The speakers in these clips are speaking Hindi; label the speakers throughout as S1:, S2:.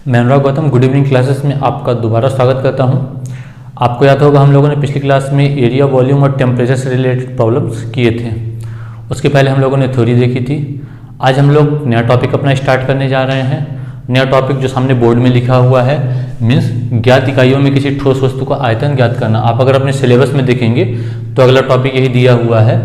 S1: मैं अनुराग गौतम गुड इवनिंग क्लासेस में आपका दोबारा स्वागत करता हूं। आपको याद होगा हम लोगों ने पिछली क्लास में एरिया, वॉल्यूम और टेम्परेचर से रिलेटेड प्रॉब्लम्स किए थे। उसके पहले हम लोगों ने थ्योरी देखी थी। आज हम लोग नया टॉपिक अपना स्टार्ट करने जा रहे हैं। नया टॉपिक जो सामने बोर्ड में लिखा हुआ है मीन्स ज्ञात इकाइयों में किसी ठोस वस्तु का आयतन ज्ञात करना। आप अगर अपने सिलेबस में देखेंगे तो अगला टॉपिक यही दिया हुआ है।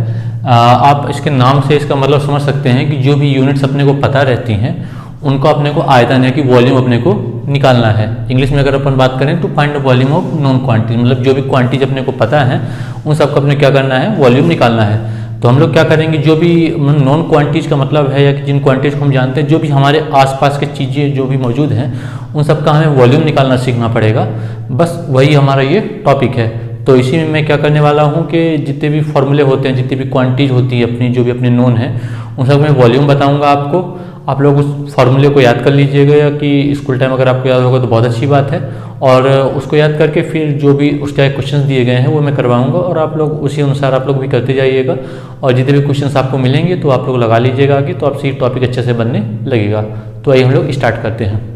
S1: आप इसके नाम से इसका मतलब समझ सकते हैं कि जो भी यूनिट्स अपने को पता रहती हैं उनको अपने को आयतन है कि वॉल्यूम अपने को निकालना है। इंग्लिश में अगर अपन बात करें तो find the volume of non quantity, मतलब जो भी क्वांटिटीज अपने को पता है उन सबका अपने क्या करना है, वॉल्यूम निकालना है। तो हम लोग क्या करेंगे, जो भी नॉन क्वांटिटीज का मतलब है या कि जिन क्वांटिटीज को हम जानते हैं, जो भी हमारे आसपास की चीज़ें जो भी मौजूद हैं उन सबका हमें वॉल्यूम निकालना सीखना पड़ेगा। बस वही हमारा ये टॉपिक है। तो इसी में मैं क्या करने वाला हूँ कि जितने भी फॉर्मूले होते हैं, जितनी भी क्वांटिटीज होती है अपनी, जो भी अपने नोन है, उन सब में वॉल्यूम बताऊंगा आपको। आप लोग उस फॉर्मूले को याद कर लीजिएगा, या कि स्कूल टाइम अगर आपको याद होगा तो बहुत अच्छी बात है। और उसको याद करके फिर जो भी उसके क्वेश्चंस दिए गए हैं वो मैं करवाऊंगा, और आप लोग उसी अनुसार आप लोग भी करते जाइएगा। और जितने भी क्वेश्चंस आपको मिलेंगे तो आप लोग लगा लीजिएगा आगे, तो आपसे ये टॉपिक अच्छे से बनने लगेगा। तो आइए हम लोग स्टार्ट करते हैं।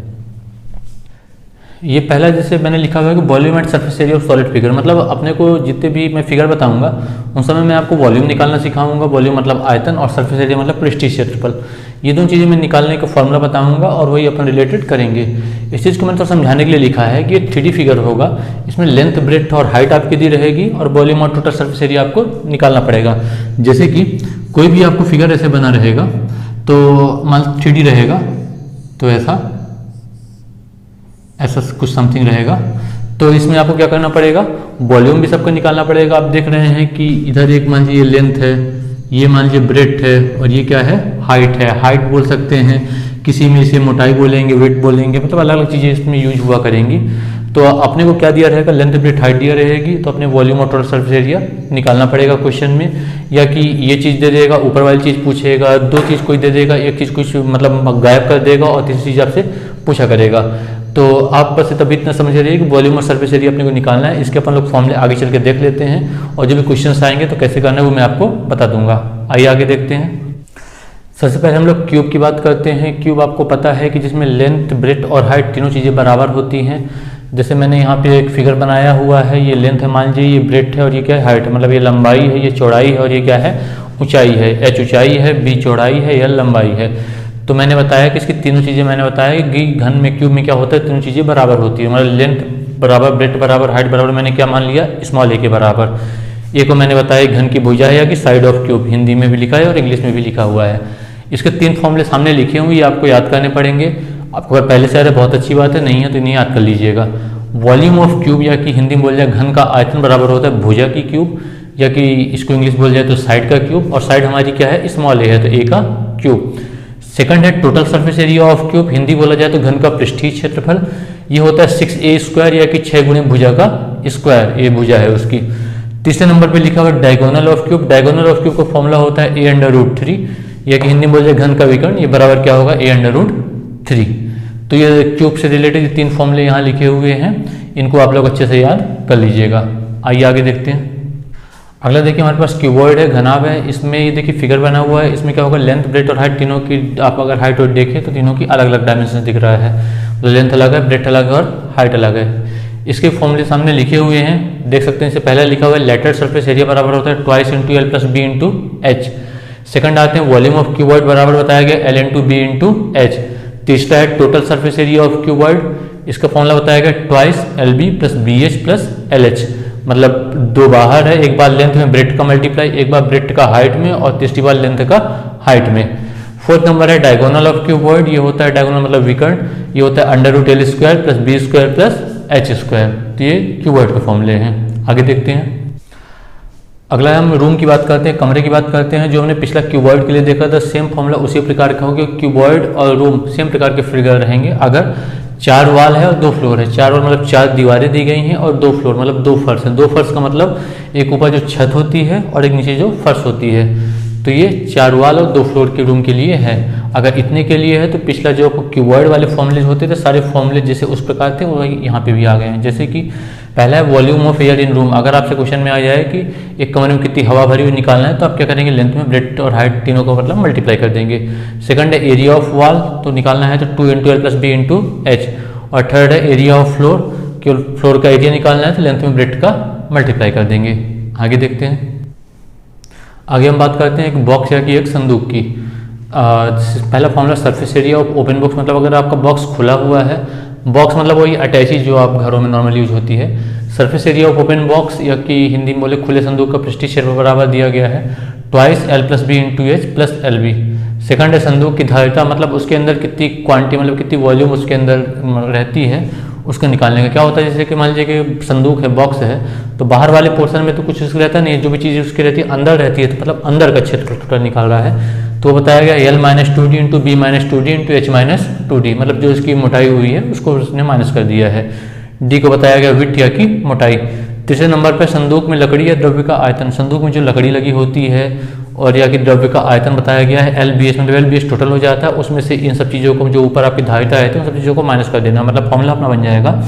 S1: ये पहला जैसे मैंने लिखा हुआ है कि volume and surface area of solid figure, मतलब अपने को जितने भी मैं फिगर बताऊंगा उन समय मैं आपको वॉल्यूम निकालना सिखाऊंगा। वॉल्यूम मतलब आयतन और सरफेस एरिया मतलब पृष्ठीय क्षेत्रफल। ये दोनों चीज़ें मैं निकालने का फॉर्मूला बताऊंगा और वही अपन रिलेटेड करेंगे। इस चीज़ को मैंने तो समझाने के लिए लिखा है कि ये 3D फिगर होगा। इसमें लेंथ, ब्रेड्थ और हाइट आपकी दी रहेगी और वॉल्यूम और टोटल सरफेस एरिया आपको निकालना पड़ेगा। जैसे कि कोई भी आपको फिगर ऐसे बना रहेगा तो मान 3D रहेगा, तो ऐसा कुछ समथिंग रहेगा। तो इसमें आपको क्या करना पड़ेगा, वॉल्यूम भी सबको निकालना पड़ेगा। आप देख रहे हैं कि इधर एक मान लीजिए लेंथ है, ये मान लीजिए ब्रेड्थ है, और ये क्या है, हाइट है। हाइट बोल सकते हैं, किसी में इसे मोटाई बोलेंगे, वेट बोलेंगे, मतलब अलग अलग चीज़ें इसमें यूज हुआ करेंगी। तो अपने को क्या दिया रहेगा, लेंथ, ब्रेड्थ, हाइट दिया रहेगी। तो अपने वॉल्यूम और टोटल सरफेस एरिया निकालना पड़ेगा क्वेश्चन में। या कि ये चीज़ दे देगा, ऊपर वाली चीज़ पूछेगा, दो चीज़ कोई दे देगा, एक चीज़ कुछ मतलब गायब कर देगा और तीसरी चीज़ आपसे पूछा करेगा। तो आप बस तभी इतना समझ रहिए कि वॉल्यूम और सरफेस एरिया अपने को निकालना है। इसके अपन लोग फॉर्मूले आगे चल के देख लेते हैं, और जो भी क्वेश्चंस आएंगे तो कैसे करना है वो मैं आपको बता दूंगा। आइए आगे देखते हैं। सबसे पहले हम लोग क्यूब की बात करते हैं। क्यूब आपको पता है कि जिसमें लेंथ, ब्रेड्थ और हाइट तीनों चीज़ें बराबर होती हैं। जैसे मैंने यहाँ पे एक फिगर बनाया हुआ है, ये लेंथ है मान लीजिए, ये ब्रेड्थ है और ये क्या है, हाइट है। मतलब ये लंबाई है, ये चौड़ाई है, और ये क्या है, ऊंचाई है। एच ऊंचाई है, बी चौड़ाई है, एल लंबाई है। तो मैंने बताया कि इसकी तीनों चीज़ें मैंने बताया कि घन में क्यूब में क्या होता है, तीनों चीज़ें बराबर होती है। मतलब लेंथ बराबर, ब्रेड्थ बराबर, हाइट बराबर। मैंने क्या मान लिया, स्मॉल ए के बराबर। ए को मैंने बताया घन की भुजा है या कि साइड ऑफ क्यूब, हिंदी में भी लिखा है और इंग्लिश में भी लिखा हुआ है। इसके 3 फॉर्मूले सामने लिखे हुए, ये आपको याद करने पड़ेंगे। आपको अगर पहले से आ रहा है बहुत अच्छी बात है, नहीं है तो इन्हें याद कर लीजिएगा। वॉल्यूम ऑफ क्यूब, या कि हिंदी में बोल जाए घन का आयतन, बराबर होता है भुजा की क्यूब, या कि इसको इंग्लिश बोल जाए तो साइड का क्यूब। और साइड हमारी क्या है, स्मॉल ए है, तो ए का क्यूब। सेकंड है total surface area of cube, Hindi बोला जाए तो घन का पृष्ठीय क्षेत्रफल। ये होता है 6a स्क्वायर, या कि 6 गुणे भुजा का स्क्वायर, ये भुजा है उसकी। तीसरे नंबर पे लिखा हुआ है diagonal of cube. Diagonal of cube का फॉर्मूला होता है a√3, या कि हिंदी बोल जाए घन का विकर्ण, ये बराबर क्या होगा, a√3। तो ये क्यूब से रिलेटेड 3 फॉर्मूले यहाँ लिखे हुए हैं, इनको आप लोग अच्छे से याद कर लीजिएगा। आइए आगे देखते हैं। अगला देखिए हमारे पास क्यूबॉइड है, घनाभ है। इसमें ये देखिए फिगर बना हुआ है। इसमें क्या होगा, लेंथ, ब्रेड्थ और हाइट तीनों की, आप अगर हाइट और देखें तो तीनों की अलग अलग डायमेंशन दिख रहा है। तो लेंथ अलग है, ब्रेड्थ अलग है और हाइट अलग है। इसके फॉर्मूले सामने लिखे हुए हैं, देख सकते हैं। इससे पहले लिखा हुआ है लेटरल सरफेस एरिया बराबर होता है twice into l plus b into h. Second आते हैं वॉल्यूम ऑफ क्यूबॉइड बराबर बताया गया l into b into h. तीसरा है total surface area of cuboid, इसका फॉर्मूला बताया गया twice l b plus b h plus l h. मतलब 2 बाहर है, एक बार लेंथ में ब्रेड्थ का मल्टीप्लाई, एक बार ब्रेड्थ का हाइट में, और तीसरी बार लेंथ का हाइट में। फोर्थ नंबर है डायगोनल ऑफ क्यूबॉइड। ये होता है डायगोनल मतलब विकर्ण, ये होता है √L square plus b square plus h square. तो ये क्यूबॉइड के फॉर्मूले हैं। आगे देखते हैं। अगला हम रूम की बात करते हैं, कमरे की बात करते हैं। जो हमने पिछला क्यूबॉइड के लिए देखा था, सेम फॉर्मूला उसी प्रकार का होगा। क्यूबॉइड और रूम सेम प्रकार के फिगर रहेंगे। अगर 4 वाल है और 2 फ्लोर है, 4 वाल मतलब 4 दीवारें दी गई हैं, और 2 फ्लोर मतलब 2 फर्श है। 2 फर्श का मतलब एक ऊपर जो छत होती है और एक नीचे जो फर्श होती है। तो ये 4 वाल और 2 फ्लोर के रूम के लिए है। अगर इतने के लिए है तो पिछला जो क्यूबॉइड वाले फॉर्मूले होते थे, सारे फॉर्मूले जैसे उस प्रकार थे वो यहाँ पे भी आ गए हैं। जैसे कि पहला है volume of air in room. अगर आपसे क्वेश्चन में आ जाए कि एक कमरे में कितनी हवा भरी हुई निकालना है, तो आप क्या करेंगे, लेंथ में ब्रेड्थ और हाइट तीनों को मतलब मल्टीप्लाई कर देंगे। सेकंड है एरिया ऑफ वॉल, तो निकालना है तो 2 into l plus b into h. और थर्ड है एरिया ऑफ फ्लोर, केवल फ्लोर का एरिया निकालना है तो लेंथ में ब्रेड्थ का मल्टीप्लाई कर देंगे। आगे देखते हैं। आगे हम बात करते हैं एक बॉक्स या कि एक संदूक की। पहला formula surface area of open box, मतलब अगर आपका बॉक्स खुला हुआ है, बॉक्स मतलब वही अटैची जो आप घरों में नॉर्मली यूज होती है। Surface area of open box या कि हिंदी में बोले खुले संदूक का पृष्ठीय क्षेत्रफल बराबर दिया गया है twice l plus b into h plus l b. Second है संदूक की धारिता, मतलब उसके अंदर कितनी क्वांटिटी मतलब कितनी वॉल्यूम उसके अंदर रहती है उसको निकालने का। क्या होता है जैसे कि मान लीजिए कि संदूक है, बॉक्स है, तो बाहर वाले पोर्शन में तो कुछ उसका रहता नहीं है, जो भी चीज़ उसकी रहती है अंदर रहती है, तो मतलब अंदर का क्षेत्र टोटल निकाल रहा है। तो बताया गया l minus 2d into b minus 2d into h minus 2d, मतलब जो इसकी मोटाई हुई है उसको उसने माइनस कर दिया है। डी को बताया गया विड्थ या कि मोटाई। तीसरे नंबर पर संदूक में लकड़ी या द्रव्य का आयतन, संदूक में जो लकड़ी लगी होती है और या कि द्रव्य का आयतन बताया गया है एल बी एच, मतलब एल बी एच टोटल हो जाता है, उसमें से इन सब चीज़ों को जो ऊपर आपकी धारिता है तो उन सब चीज़ों को माइनस कर देना, मतलब फॉर्मूला अपना बन जाएगा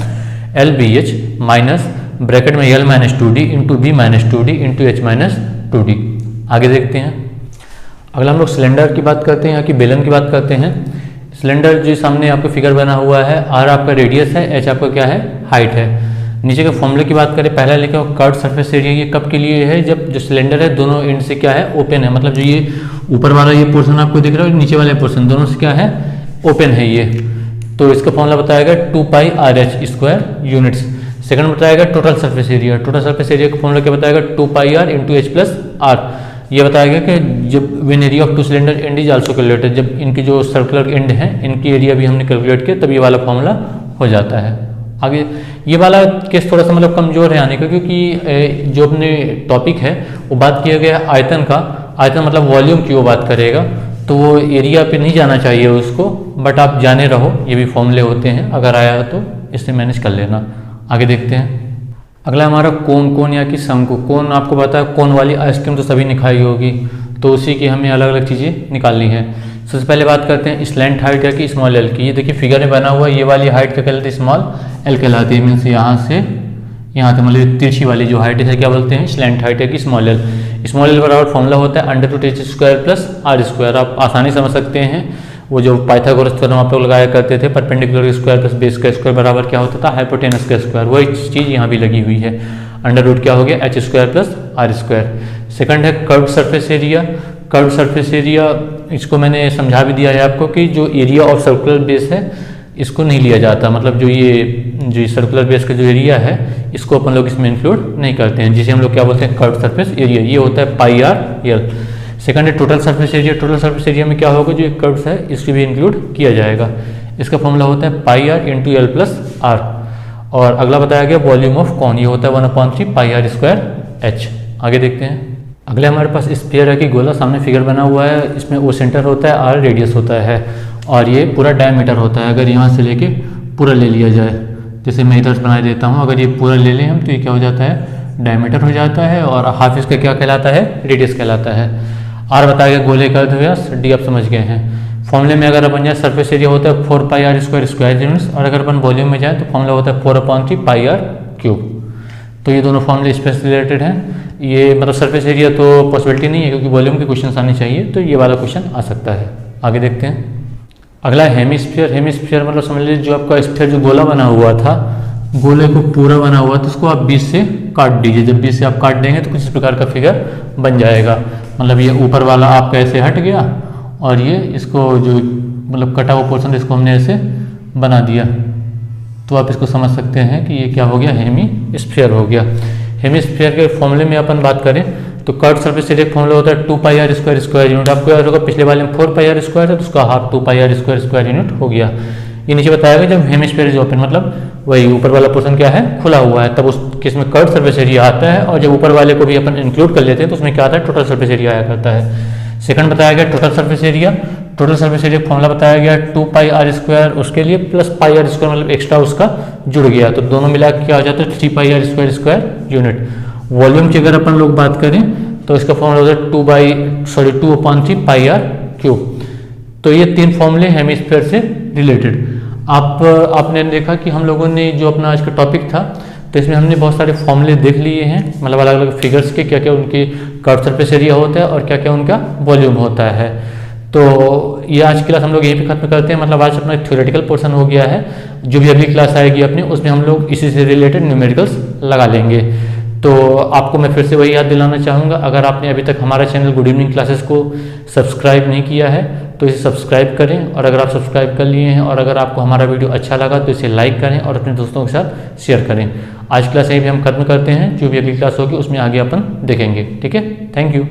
S1: l b h minus bracket में l minus 2d into b minus 2d into h minus 2d। आगे देखते हैं। अगला हम लोग सिलेंडर की बात करते हैं या कि बेलन की बात करते हैं। सिलेंडर जो सामने आपको फिगर बना हुआ है, आर आपका रेडियस है, एच आपका क्या है हाइट है। नीचे के फॉर्मूले की बात करें, पहला लिखा हुआ कर्व सरफेस एरिया, ये कब के लिए है, जब जो सिलेंडर है दोनों एंड से क्या है ओपन है, मतलब जो ये ऊपर वाला ये पोर्शन आपको दिख रहा है और नीचे वाले पोर्शन दोनों से क्या है ओपन है ये। तो इसका फॉर्मूला बताएगा 2 pi r h square units. Second बताएगा total surface area, total surface area का फॉर्मूला क्या बताएगा 2 pi r into h plus r. ये बताएगा कि जब when area of two cylinder end is also calculated, जब इनकी जो सर्कुलर एंड है इनकी एरिया भी हमने कैलकुलेट किया तब ये वाला फॉर्मूला हो जाता है। आगे ये वाला केस थोड़ा सा मतलब कमजोर है आने का, क्योंकि जो अपने टॉपिक है वो बात किया गया आयतन का, आयतन मतलब वॉल्यूम की वो बात करेगा, तो वो एरिया पे नहीं जाना चाहिए उसको, बट आप जाने रहो, ये भी फॉर्मूले होते हैं, अगर आया तो इससे मैनेज कर लेना। आगे देखते हैं। अगला हमारा कोन, कोन या कि शंकु। कोन आपको पता है, कोन वाली आइसक्रीम तो सभी ने खाई होगी, तो उसी की हमें अलग अलग चीज़ें निकालनी है। सबसे पहले बात करते हैं स्लैंट हाइट या कि स्मॉल एल की। ये देखिए फिगर में बना हुआ, ये वाली हाइट क्या कहलाती है स्मॉल एल कहलाती है, मीन्स यहाँ से यहाँ तक मतलब तिरछी वाली जो हाइट है क्या बोलते हैं स्लैंट हाइट है कि स्मॉल एल। स्मॉल एल बराबर फॉर्मूला होता है under root h square plus r square. आप आसानी समझ सकते हैं, वो जो पाइथागोरस थ्योरम आप लोग लगाया करते थे, परपेंडिकुलर स्क्वायर प्लस बेस का स्क्वायर बराबर क्या होता था हाइपोटेनस का स्क्वायर, वही चीज़ यहाँ भी लगी हुई है। अंडर रूट क्या हो गया h square plus r square. Second है curved surface area. Curved surface area इसको मैंने समझा भी दिया है आपको कि जो एरिया ऑफ सर्कुलर बेस है इसको नहीं लिया जाता, मतलब जो सर्कुलर बेस का जो एरिया है इसको अपन लोग इसमें इंक्लूड नहीं करते हैं, जिसे हम लोग क्या बोलते हैं कर्व्ड सरफेस एरिया। ये होता है पाई आर एल। सेकंड है total surface area. Total surface area में क्या होगा, जो कर्व्स है इसको भी इंक्लूड किया जाएगा। इसका फॉर्मूला होता है pi r into l plus r. और अगला बताया गया वॉल्यूम ऑफ कॉन, ये होता है 1/3 पाई आर स्क्वायर एच। आगे देखते हैं। अगले हमारे पास स्फीयर है कि गोला, सामने फिगर बना हुआ है, इसमें ओ सेंटर होता है, आर रेडियस होता है और ये पूरा डायमीटर होता है। अगर यहाँ से लेके पूरा ले लिया जाए, जैसे मैं इधर बना देता हूँ, अगर ये पूरा ले लें हम तो ये क्या हो जाता है डायमीटर हो जाता है, और हाफ इसका क्या कहलाता है रेडियस कहलाता है। आर बताया गया गोले का अर्धव्यास, डी आप समझ गए हैं। फॉर्मूले में अगर अपन जाए सरफेस एरिया होता है 4 पाई आर स्क्वायर स्क्वायर यूनिट्स, और अगर अपन वॉल्यूम में जाए तो फॉर्मूला होता है 4/3 पाई आर क्यूब। तो ये दोनों फॉर्मूले स्पेस रिलेटेड हैं। ये मतलब सरफेस एरिया तो पॉसिबिलिटी नहीं है क्योंकि वॉल्यूम के क्वेश्चन आने चाहिए, तो ये वाला क्वेश्चन आ सकता है। आगे देखते हैं। अगला हेमिस्फीयर। हेमिस्फीयर मतलब समझ लीजिए जो आपका स्फीयर जो गोला बना हुआ था, गोले को पूरा बना हुआ तो उसको आप बीच से काट दीजिए। जब बीच से आप काट देंगे तो कुछ इस प्रकार का फिगर बन जाएगा। मतलब ये ऊपर वाला आपका ऐसे हट गया और ये इसको जो मतलब कटा हुआ पोर्शन इसको हमने ऐसे बना दिया, तो आप इसको समझ सकते हैं कि ये क्या हो गया हेमिस्फीयर हो गया। हेमिस्फीयर के फॉर्मूले में अपन बात करें तो कर्व्ड सरफेस एरिया फॉर्मूला होता है 2 pi r square square unit. आपको याद होगा पिछले वाले में 4 पाई आर स्क्वायर है तो उसका half 2 pi r square square unit हो गया। ये नीचे बताया गया जब हेमिस्फीयर इज ओपन, मतलब वही ऊपर वाला पोर्शन क्या है खुला हुआ है, तब उस केस में कर्व्ड सरफेस एरिया आता है, और जब ऊपर वाले को भी अपन इंक्लूड कर लेते हैं तो उसमें क्या आता है टोटल सरफेस एरिया आया करता है। सेकंड बताया गया total surface area. Total surface area formula बताया गया 2 पाई आर स्क्वायर उसके लिए प्लस पाई आर स्क्वायर, मतलब एक्स्ट्रा उसका जुड़ गया, तो दोनों मिला के क्या हो जाता है 3 pi r square square unit. Volume की अगर अपन लोग बात करें तो इसका फॉर्मूला होता है 2/3 पाई आर क्यूब। तो ये तीन फॉर्मूले हेमिस्फीयर से रिलेटेड। आपने देखा कि हम लोगों ने जो अपना आज का टॉपिक था तो इसमें हमने बहुत सारे फॉर्मूले देख लिए हैं, मतलब अलग अलग फिगर्स के क्या क्या उनके कर्व्ड सरफेस एरिया होता है और क्या क्या उनका वॉल्यूम होता है। तो ये आज की क्लास हम लोग यहीं पे खत्म करते हैं, मतलब आज अपना थ्योरेटिकल पोर्शन हो गया है। जो भी अगली क्लास आएगी अपनी, उसमें हम लोग इसी से रिलेटेड न्यूमेरिकल्स लगा लेंगे। तो आपको मैं फिर से वही याद दिलाना चाहूँगा, अगर आपने अभी तक हमारा चैनल गुड इवनिंग क्लासेस को सब्सक्राइब नहीं किया है तो इसे सब्सक्राइब करें, और अगर आप सब्सक्राइब कर लिए हैं और अगर आपको हमारा वीडियो अच्छा लगा तो इसे लाइक करें और अपने दोस्तों के साथ शेयर करें। आज क्लास यहीं पे हम खत्म करते हैं, जो भी अगली क्लास होगी उसमें आगे अपन देखेंगे। ठीक है, थैंक यू।